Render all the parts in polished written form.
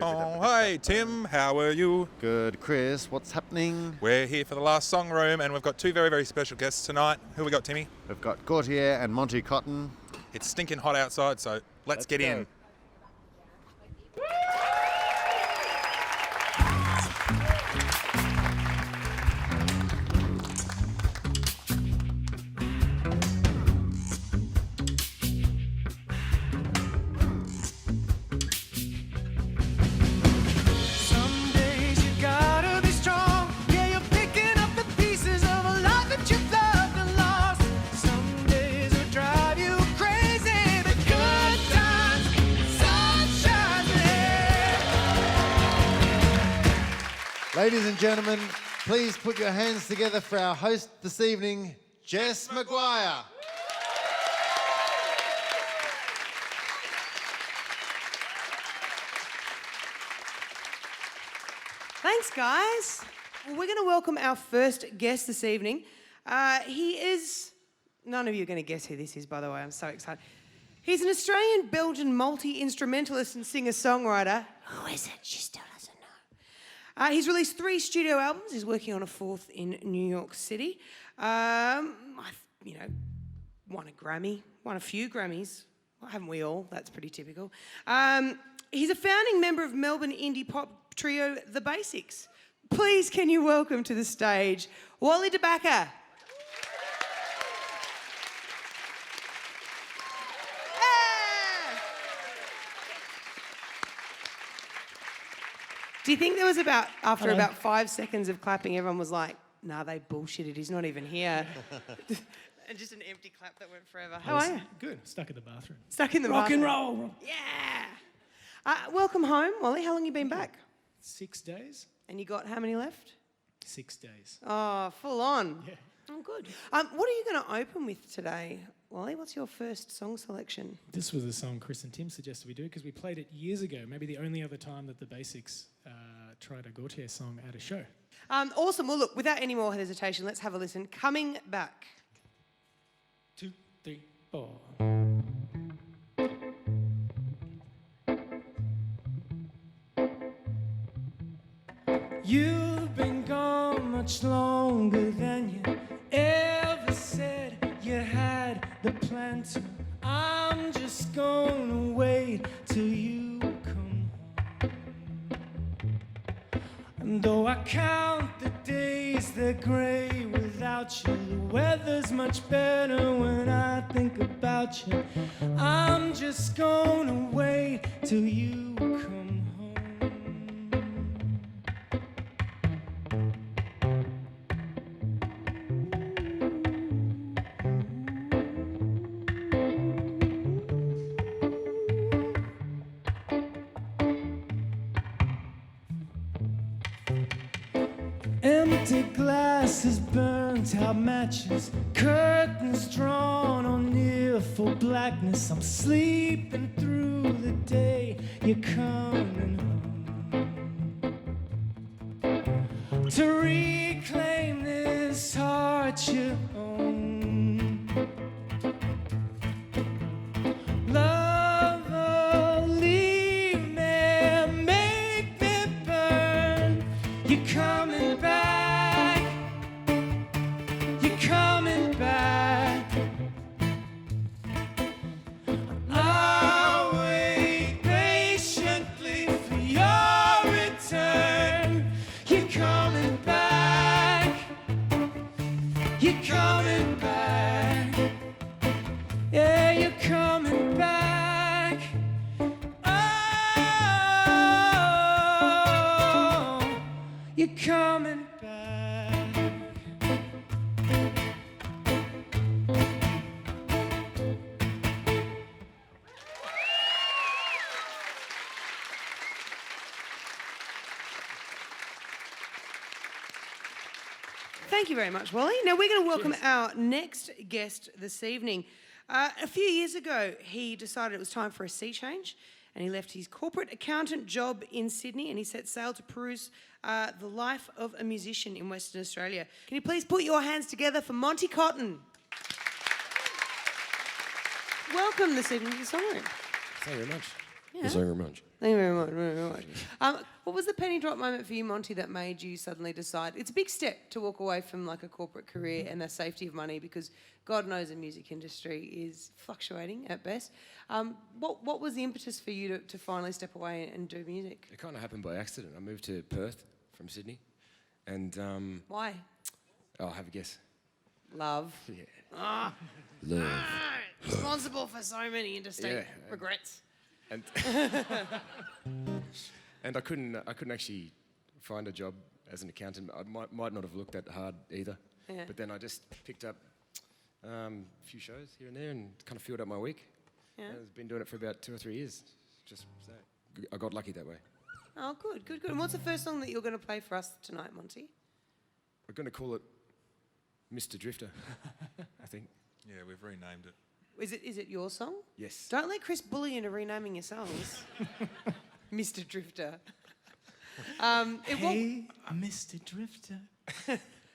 Hi, Tim. How are you? Good, Chris. What's happening? We're here for the last Songroom, and we've got two very, very special guests tonight. Who we got, Timmy? We've got Gotye and Monty Cotton. It's stinking hot outside, so let's get in. Ladies and gentlemen, please put your hands together for our host this evening, Jess Maguire. Thanks, guys. Well, we're going to welcome our first guest this evening. He is... None of you are going to guess who this is, by the way. I'm so excited. He's an Australian-Belgian multi-instrumentalist and singer-songwriter. Who is it? She still doesn't know. He's released 3 studio albums. He's working on a 4th in New York City. Won a Grammy, won a few Grammys. Well, haven't we all? That's pretty typical. He's a founding member of Melbourne indie pop trio The Basics. Please, can you welcome to the stage Wally DeBacker. Do you think there was after about 5 seconds of clapping, everyone was like, nah, they bullshitted, he's not even here. And just an empty clap that went forever. How are you? Good. Stuck in the bathroom. Stuck in the Rock bathroom. and roll. Yeah. Welcome home, Wally. How long have you been back? 6 days. And you got how many left? 6 days. Oh, full on. Yeah. Oh, good. What are you going to open with today, Wally? What's your first song selection? This was a song Chris and Tim suggested we do because we played it years ago, maybe the only other time that the Basics tried a Gotye song at a show. Awesome. Well, look, without any more hesitation, let's have a listen. Coming Back. 2, 3, 4. You've been gone much longer than you ever said you had the plan to. I'm just gonna wait till you come home. And though I count the days, they're grey without you. The weather's much better when I think about you. I'm just gonna wait till you come home. Empty glasses, burnt out matches, curtains drawn on near full blackness. I'm sleeping through the day, you're coming home to reclaim this heart you own. Lover, leave me, make me burn. You're coming back. You're coming back. I'll wait patiently for your return. You're coming back. You're coming back. Yeah, you're coming back. Oh, you're coming back. Thank you very much, Wally. Now, we're going to welcome our next guest this evening. A few years ago, he decided it was time for a sea change, and he left his corporate accountant job in Sydney and he set sail to peruse the life of a musician in Western Australia. Can you please put your hands together for Monty Cotton? Welcome this evening to the Songroom. Thank you very much. the Songroom Munch. Thank you very much. Very much. What was the penny drop moment for you, Monty, that made you suddenly decide it's a big step to walk away from like a corporate career and the safety of money, because God knows the music industry is fluctuating at best. What was the impetus for you to finally step away and do music? It kind of happened by accident. I moved to Perth from Sydney, and Why? I'll have a guess. Love. Yeah. Love. Responsible for so many interstate regrets. And and I couldn't actually find a job as an accountant. I might not have looked that hard either. Yeah. But then I just picked up a few shows here and there and kind of filled up my week. Yeah. And I've been doing it for about 2 or 3 years. Just so I got lucky that way. Oh, good. And what's the first song that you're going to play for us tonight, Monty? We're going to call it Mr. Drifter, I think. Yeah, we've renamed it. Is it your song? Yes. Don't let Chris bully you into renaming your songs. Mr. Drifter. Hey, Mr. Drifter.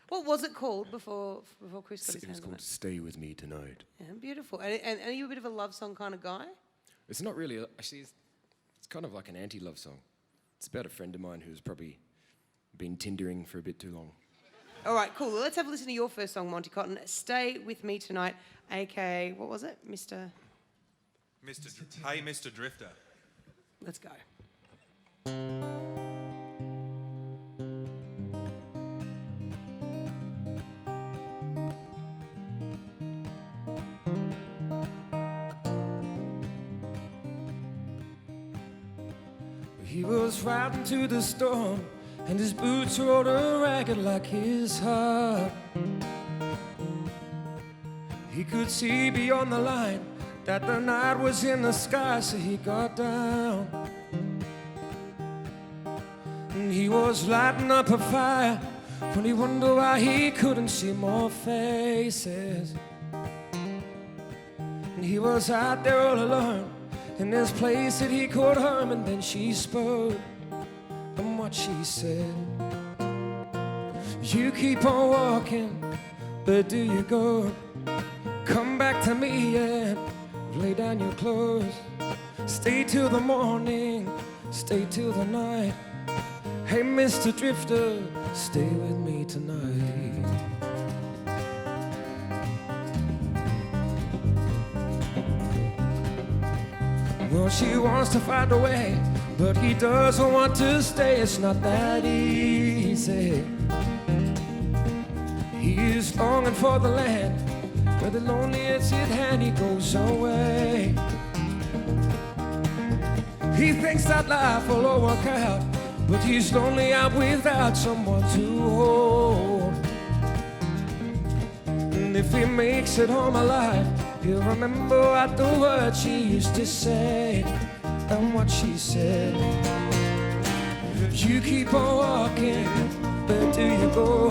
What was it called before Chris got his It was hands on called it? Stay With Me Tonight. Yeah, beautiful. And are you a bit of a love song kind of guy? It's not really, actually, it's kind of like an anti-love song. It's about a friend of mine who's probably been Tindering for a bit too long. All right, cool. Well, let's have a listen to your first song, Monty Cotton. Stay With Me Tonight, a.k.a. what was it? Mr. Hey, Mr. Drifter. Let's go. He was riding to the storm, and his boots rolled a ragged like his heart. He could see beyond the line that the night was in the sky, so he got down. And he was lighting up a fire when he wondered why he couldn't see more faces. And he was out there all alone in this place that he called home, and then she spoke. And what she said: you keep on walking, but do you go? Come back to me and lay down your clothes. Stay till the morning, stay till the night. Hey, Mr. Drifter, stay with me tonight. Well, she wants to find a way, but he doesn't want to stay. It's not that easy. He is longing for the land where the lonely is at hand. He goes away. He thinks that life will all work out, but he's lonely out without someone to hold. And if he makes it home alive, he'll remember what the words she used to say. And what she said: you keep on walking, but do you go?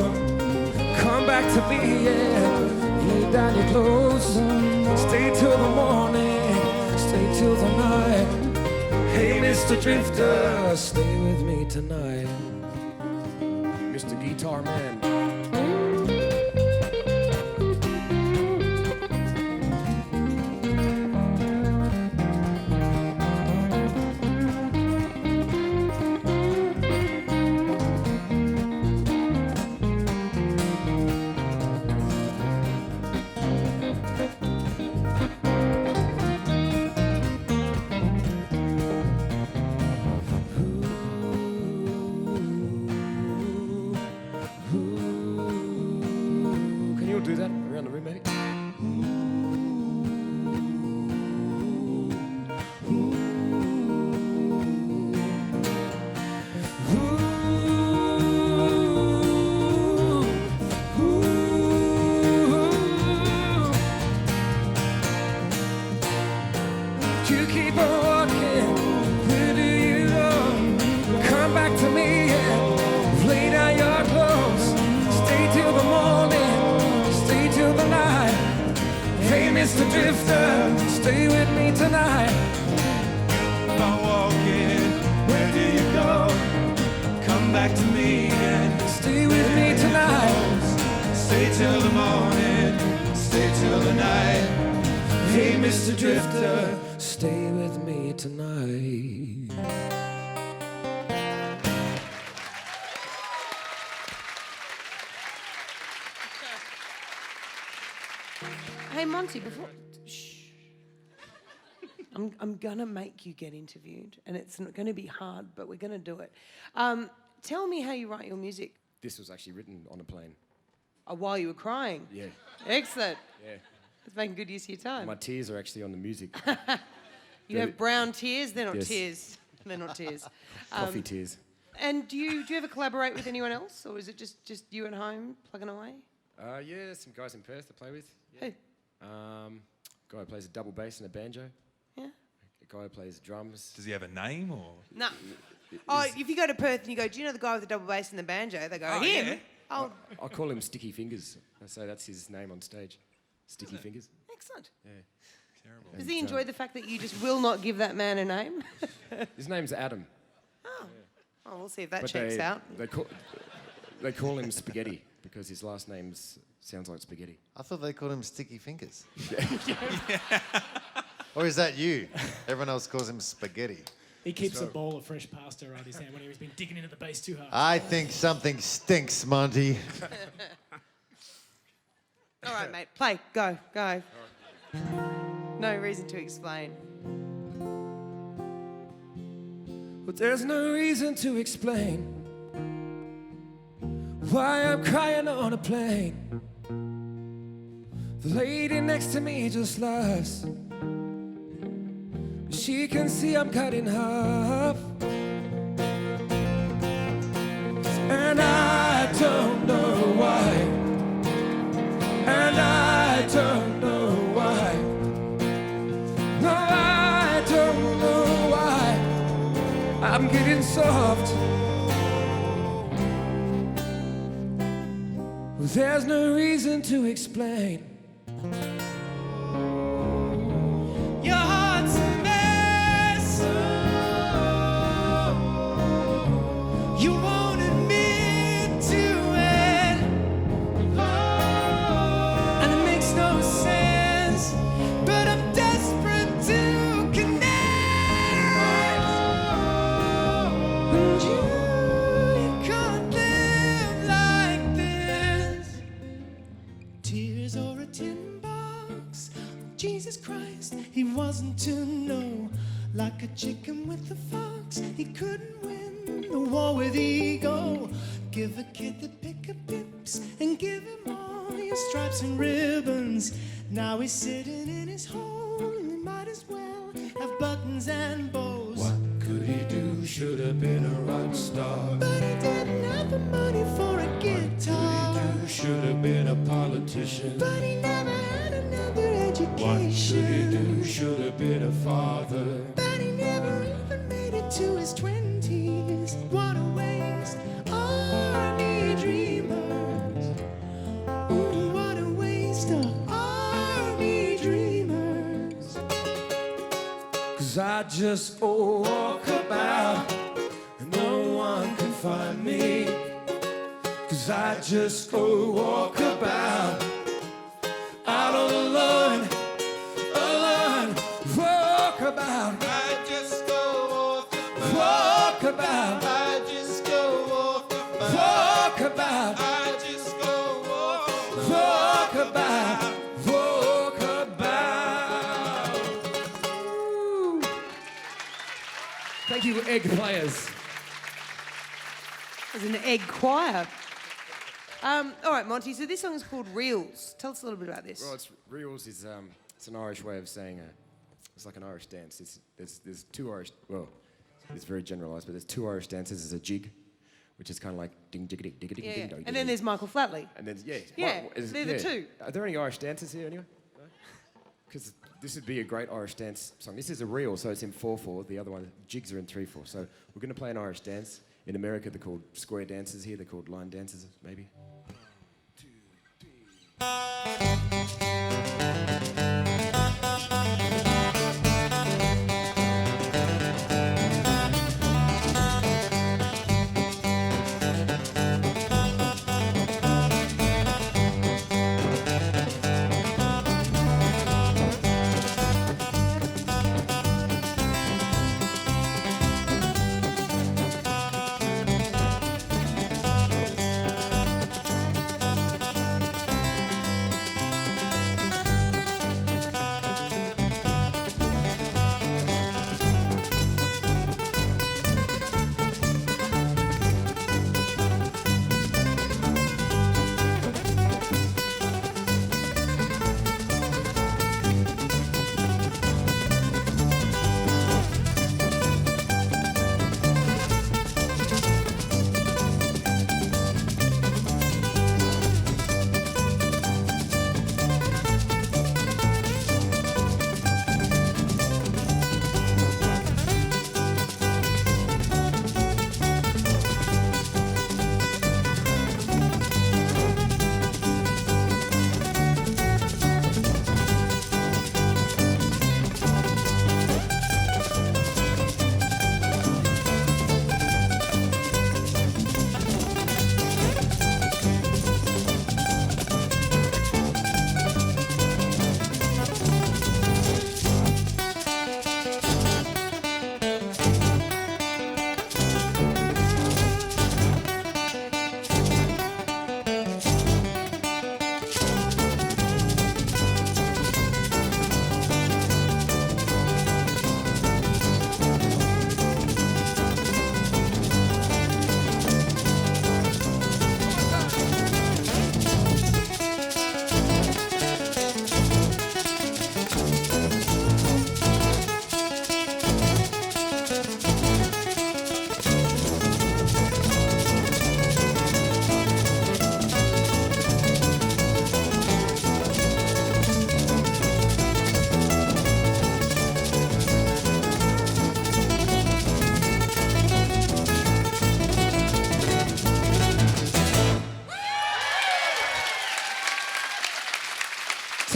Come back to me and lay down your clothes. Stay till the morning, stay till the night. Hey, Mr. Drifter, stay with me tonight. Mr. Guitar Man. Do that around the room, maybe? You keep on walking, where do you go? Come back to me and lay down your clothes. Stay till the morning, stay till the night. Hey, Mr. Drifter, stay with me tonight. I'm walking, where do you go? Come back to me and Stay with me tonight. stay till the morning, stay till the night. Hey, Mr. Drifter, stay with me tonight. Hey, Monty, before... Shh. I'm going to make you get interviewed, and it's not going to be hard, but we're going to do it. Tell me how you write your music. This was actually written on a plane. While you were crying? Yeah. Excellent. Yeah. It's making good use of your time. My tears are actually on the music. You have brown tears? They're not Yes. tears. They're not tears. Coffee tears. And do you ever collaborate with anyone else, or is it just you at home plugging away? Yeah, some guys in Perth to play with. Yeah. Who? Guy who plays a double bass and a banjo. Yeah. A guy who plays drums. Does he have a name or? No. Oh, if you go to Perth and you go, do you know the guy with the double bass and the banjo? They go, Oh, him. yeah. Oh, I call him Sticky Fingers. So that's his name on stage. Sticky Fingers. excellent. Yeah. Terrible. Does he enjoy the fact that you just will not give that man a name? His name's Adam. Oh, we'll see if that But checks out. They call him Spaghetti because his last name sounds like spaghetti. I thought they called him Sticky Fingers. Or is that you? Everyone else calls him Spaghetti. He keeps a bowl of fresh pasta around his hand when he's been digging into the bass too hard. I think something stinks, Monty. All right, mate. Play. Go. Go. No reason to explain. But there's no reason to explain why I'm crying on a plane. The lady next to me just laughs. She can see I'm cut in half. And I don't know why. And I don't know why. No, I don't know why. I'm getting soft. Well, there's no reason to explain. Your heart's a mess. You won't admit to it. And it makes no sense. But I'm desperate to connect. And you can't live like this. Tears or a tin box. Jesus Christ, he wasn't to know. Like a chicken with a fox, he couldn't win the war with ego. Give a kid the pick of pips and give him all your stripes and ribbons. Now he's sitting in his hole and he might as well have buttons and bows. What could he do? Should have been a rock star. But he didn't have the money for a guitar. What could he do? Should have been a politician. But he never had another What education. could he do? Should have been a father. But he never even made it to his 20s. What a waste, army dreamers. Ooh, what a waste of army dreamers. 'Cause I just walk about and no one can find me. 'Cause I just go walk about out alone, alone, walk about. I just go walk about. I just go walk about. I just go walk about. Walk about. Ooh. Thank you, egg players. There's an egg choir. All right, Monty, so this song is called Reels. Tell us a little bit about this. Well, reels is it's an Irish way of saying it's like an Irish dance. There's two Irish. Well, it's very generalised, but there's two Irish dances. There's a jig, which is kind of like ding diggity diggity Yeah, ding yeah. dong. And then there's Michael Flatley. And then Yeah, they're the two. Are there any Irish dancers here anyway? Because this would be a great Irish dance song. This is a reel, so it's in 4/4. The other one, jigs are in 3/4. So we're going to play an Irish dance. In America, they're called square dances. Here, they're called line dances, maybe.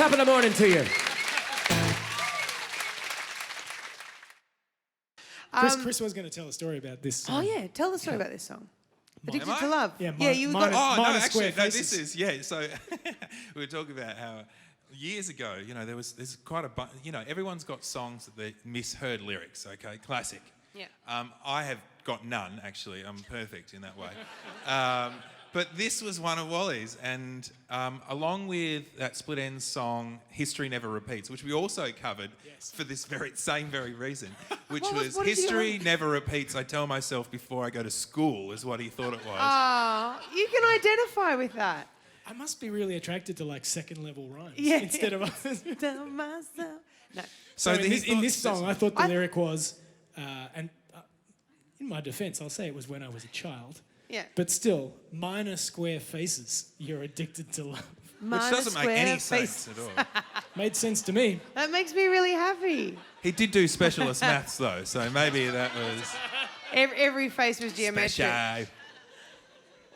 Top of the morning to you. Chris was going to tell a story about this song. Oh yeah, tell the story about this song. Addicted Am I? to Love. Yeah, you mine- got. Oh, no, Minus actually, square no, this faces. is, so we were talking about how years ago, there's quite a bunch, everyone's got songs that they misheard lyrics, okay, classic. Yeah. I have got none, actually. I'm perfect in that way. But this was one of Wally's, and along with that Split Enz song, History Never Repeats, which we also covered for this very reason, which What was did you History like? Never Repeats, I tell myself before I go to school, is what he thought it was. Oh, you can identify with that. I must be really attracted to like second level rhymes Yeah. instead of others. Tell myself. No. So in he this thought- song, I thought the lyric was, and in my defence, I'll say it was when I was a child. Yeah. But still, minor square faces, you're addicted to love. Which doesn't make any sense at all. Made sense to me. That makes me really happy. He did do specialist maths though, so maybe that was Every face was geometric. special.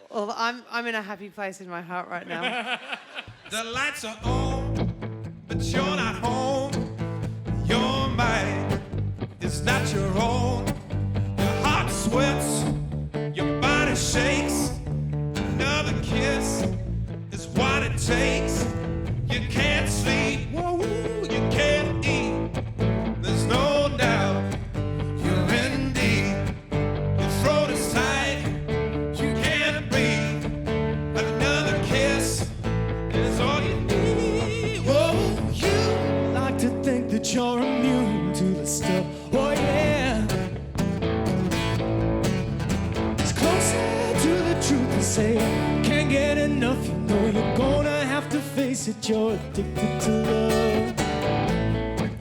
Well, I'm in a happy place in my heart right now. The lights are on, but you're not home. Your mind is not your own. Your heart sweats, your body shakes. Another kiss is what it takes. You can't sleep, you can't eat. There's no doubt you're in deep. Your throat is tight, you can't breathe. Another kiss is all you need. Whoa, you Like to think that you're immune to the stuff. Oh yeah. It's closer to the truth to say can't get enough. You know you're gonna have to face it. You're addicted to love.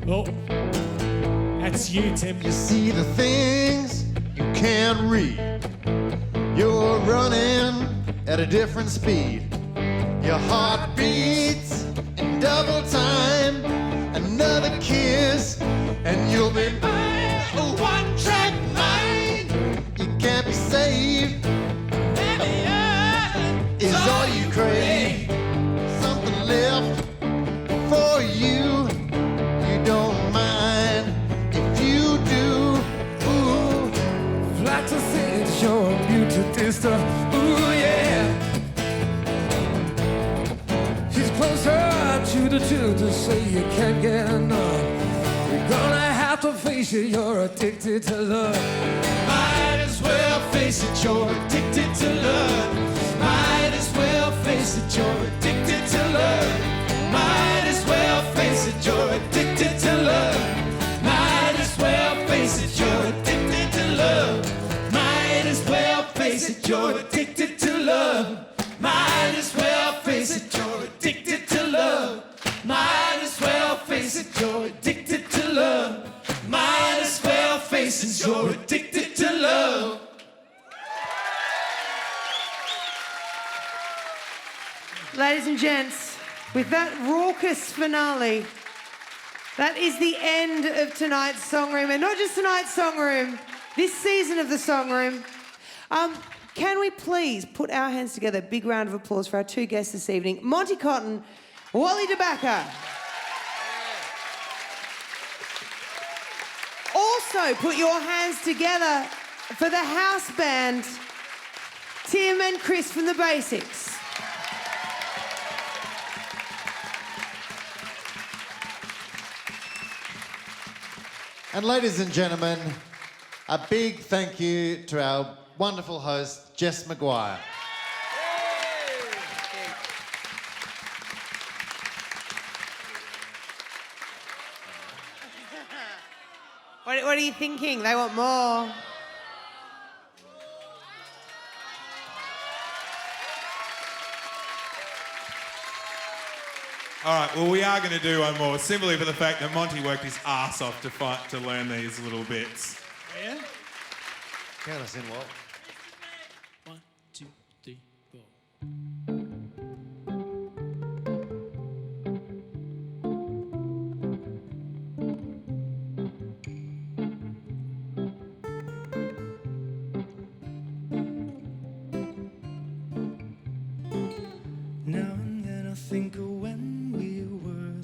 Oh, that's you, Tim. You see the things you can't read. You're running at a different speed. Your heart beats in double time. Another kiss, and you'll be mine. A one-track mind. You can't be saved. Is all you crave. Something left for you. You don't mind if you do. Ooh. like to think you're immune to this stuff. Ooh, yeah. She's closer to the truth to say you can't get enough. You're gonna have to face it, you're addicted to love. Might as well face it, you're addicted to love. Might as well face it, you're addicted to love. Might as well face it, you're addicted to love. Might as well face it, you're addicted to love. Might as well face it, you're addicted to love. Might as well face it, you're addicted to love. Might as well face it, you're addicted to love. Might as well face it, you're addicted to love. Ladies and gents, with that raucous finale, that is the end of tonight's Song Room. And not just tonight's Song Room, this season of the Song Room. Can we please put our hands together? Big round of applause for our two guests this evening, Monty Cotton, Wally DeBacca. Also, put your hands together for the house band, Tim and Chris from The Basics. And ladies and gentlemen, a big thank you to our wonderful host, Jess Maguire. What are you thinking? They want more. All right, well, we are going to do one more, simply for the fact that Monty worked his ass off to learn these little bits. Yeah? Count us in, Walt. 1, 2, 3, 4. Now and then I think of when we were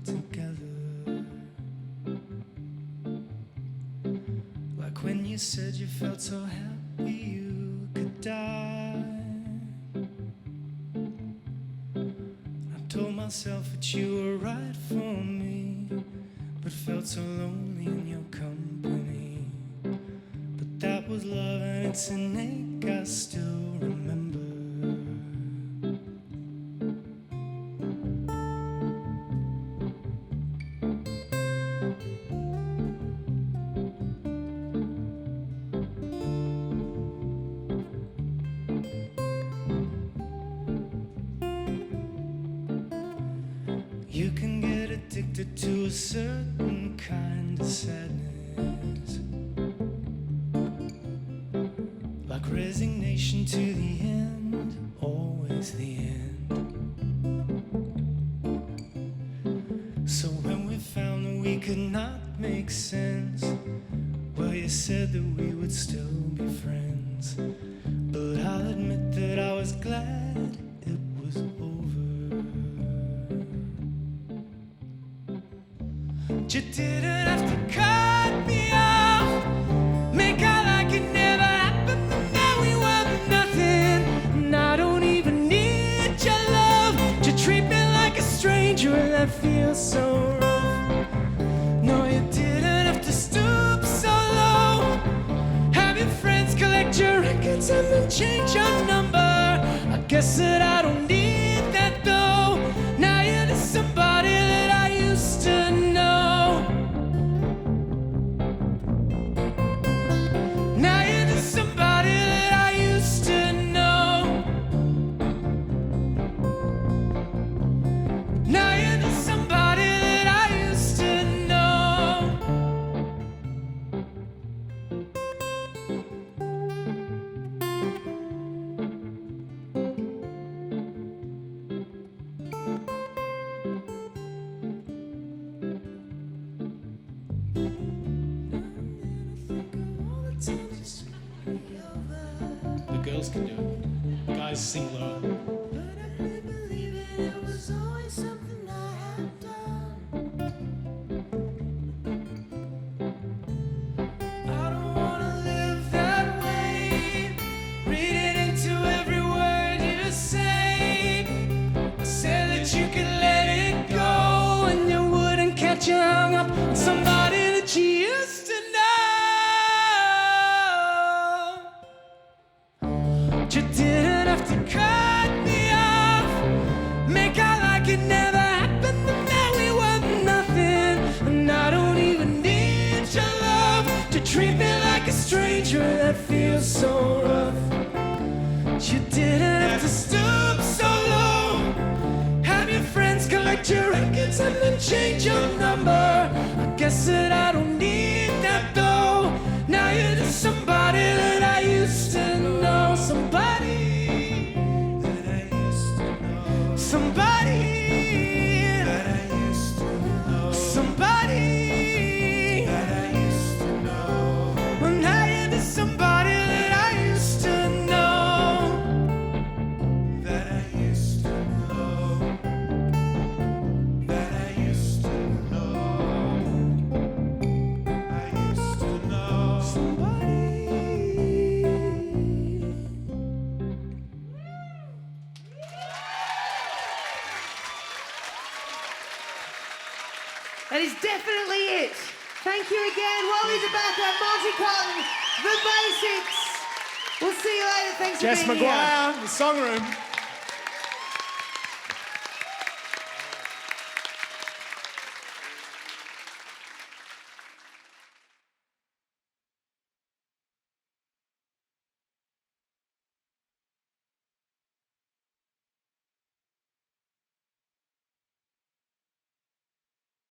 Like when you said you felt so happy you could die. I told myself that you were right for me, but felt so lonely in your company. But that was love and it's an ache I still remember. You can get addicted to a certain kind of sadness, like resignation to the end, always the end. So when we found that we could not make sense, well, you said that we would still be friends. But I'll admit that I was glad it was over. You didn't have to cut me off, make out like it never happened, and now we were nothing. And I don't even need your love. You treat me like a stranger, and that feels so rough. No, you didn't have to stoop so low. Have your friends collect your records and then change your number. I guess that I don't need that though. Now you're just somebody that I used to know. Now you're just somebody that I used to know. Now you're just somebody that I used to know. The girls can do it. The guys sing low. But I really believe it was always something I had done. I don't wanna live that way, reading into every word you say. I said that you could let it go, and you wouldn't catch you hung up on somebody that you used to know. You didn't have to cut me off, make out like it never happened, and now we were nothing. And I don't even need your love to treat me like a stranger. That feels so rough. You didn't have to stoop so low. Have your friends collect your records and then change your number. I guess that I don't need that though. Now you're just somebody that I used to know. Somebody that I used to know. Somebody that I used to know. Somebody that I used to know. Well, now you're just somebody that I used to know. That I used to know. That I used to know. I used to know. Somebody. That is definitely it. Thank you again. Wally's back at Monty Cotton, The Basics. We'll see you later. Thanks Jess for being here. McGuire, the Songroom.